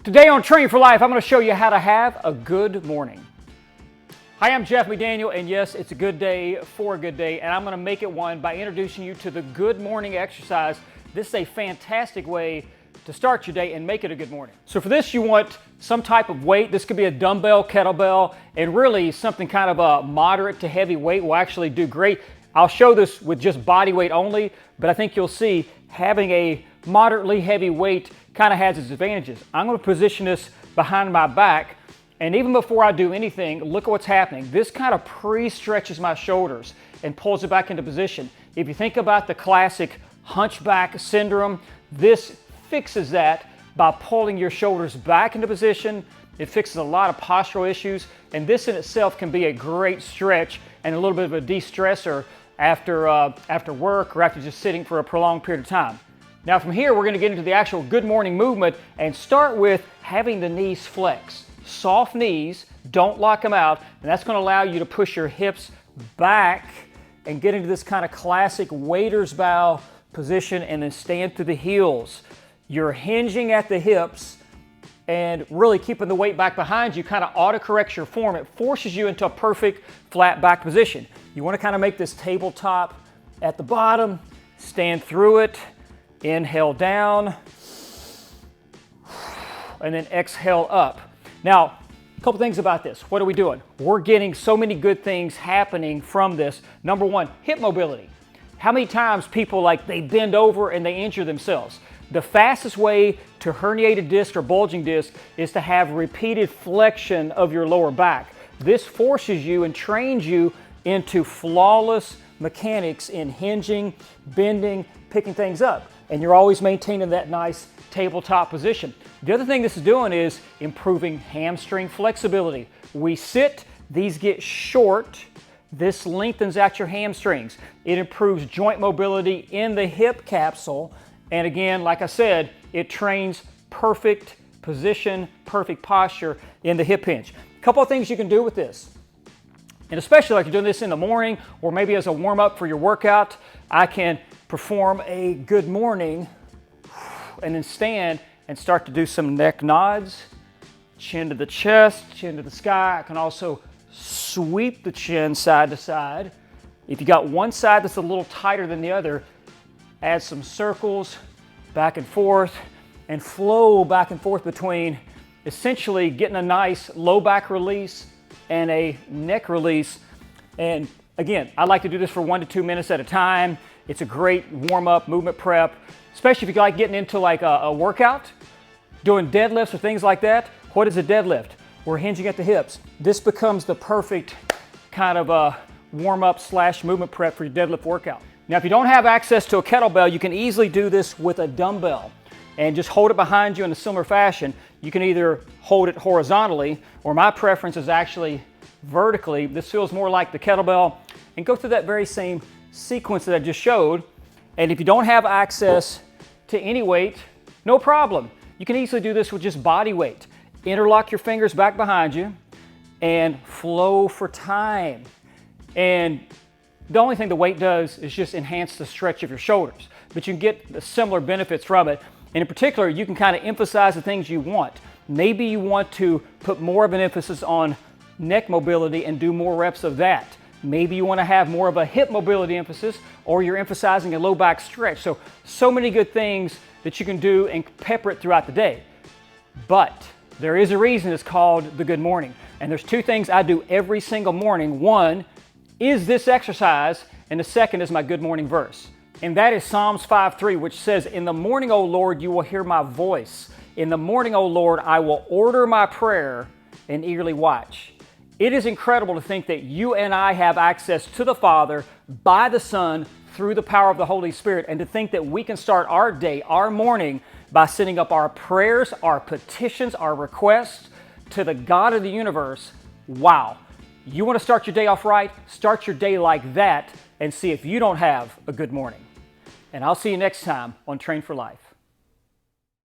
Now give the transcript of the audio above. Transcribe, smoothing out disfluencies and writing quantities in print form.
Today on Train for Life, I'm going to show you how to have a good morning. Hi, I'm Jeff McDaniel, and yes, it's a good day for a good day, and I'm going to make it one by introducing you to the good morning exercise. This is a fantastic way to start your day and make it a good morning. So for this, you want some type of weight. This could be a dumbbell, kettlebell, and really something kind of a moderate to heavy weight will actually do great. I'll show this with just body weight only, but I think you'll see having a moderately heavy weight kind of has its advantages. I'm going to position this behind my back, and even before I do anything, look at what's happening. This kind of pre-stretches my shoulders and pulls it back into position. If you think about the classic hunchback syndrome, this fixes that by pulling your shoulders back into position. It fixes a lot of postural issues, and this in itself can be a great stretch and a little bit of a de-stressor after work or after just sitting for a prolonged period of time. Now from here, we're going to get into the actual good morning movement and start with having the knees flex. Soft knees, don't lock them out, and that's going to allow you to push your hips back and get into this kind of classic waiter's bow position and then stand through the heels. You're hinging at the hips and really keeping the weight back behind you kind of auto-corrects your form. It forces you into a perfect flat back position. You want to kind of make this tabletop at the bottom, stand through it, inhale down, and then exhale up. Now, a couple things about this. What are we doing? We're getting so many good things happening from this. Number one, hip mobility. How many times people they bend over and they injure themselves? The fastest way to herniated disc or bulging disc is to have repeated flexion of your lower back. This forces you and trains you into flawless mechanics in hinging, bending, picking things up. And you're always maintaining that nice tabletop position. The other thing this is doing is improving hamstring flexibility. We sit, these get short. This lengthens out your hamstrings. It improves joint mobility in the hip capsule. And again, like I said, it trains perfect position, perfect posture in the hip hinge. A couple of things you can do with this. And especially like you're doing this in the morning or maybe as a warm-up for your workout, I can perform a good morning and then stand and start to do some neck nods, chin to the chest, chin to the sky. I can also sweep the chin side to side. If you got one side that's a little tighter than the other, add some circles back and forth and flow back and forth between essentially getting a nice low back release and a neck release. And again, I like to do this for 1 to 2 minutes at a time. It's a great warm-up movement prep, especially if you like getting into a workout, doing deadlifts or things like that. What is a deadlift? We're hinging at the hips. This becomes the perfect kind of a warm-up / movement prep for your deadlift workout. Now, if you don't have access to a kettlebell, you can easily do this with a dumbbell and just hold it behind you in a similar fashion. You can either hold it horizontally, or my preference is actually vertically. This feels more like the kettlebell, and go through that very same sequence that I just showed. And if you don't have access to any weight, no problem. You can easily do this with just body weight. Interlock your fingers back behind you and flow for time. And the only thing the weight does is just enhance the stretch of your shoulders, but you can get the similar benefits from it. And in particular, you can kind of emphasize the things you want. Maybe you want to put more of an emphasis on neck mobility and do more reps of that. Maybe you want to have more of a hip mobility emphasis, or you're emphasizing a low back stretch. So many good things that you can do and pepper it throughout the day. But there is a reason it's called the good morning. And there's two things I do every single morning. One is this exercise, and the second is my good morning verse. And that is Psalms 5:3, which says, "In the morning, O Lord, you will hear my voice. In the morning, O Lord, I will order my prayer and eagerly watch." It is incredible to think that you and I have access to the Father by the Son through the power of the Holy Spirit, and to think that we can start our day, our morning, by sending up our prayers, our petitions, our requests to the God of the universe. Wow. You want to start your day off right? Start your day like that and see if you don't have a good morning. And I'll see you next time on Train for Life.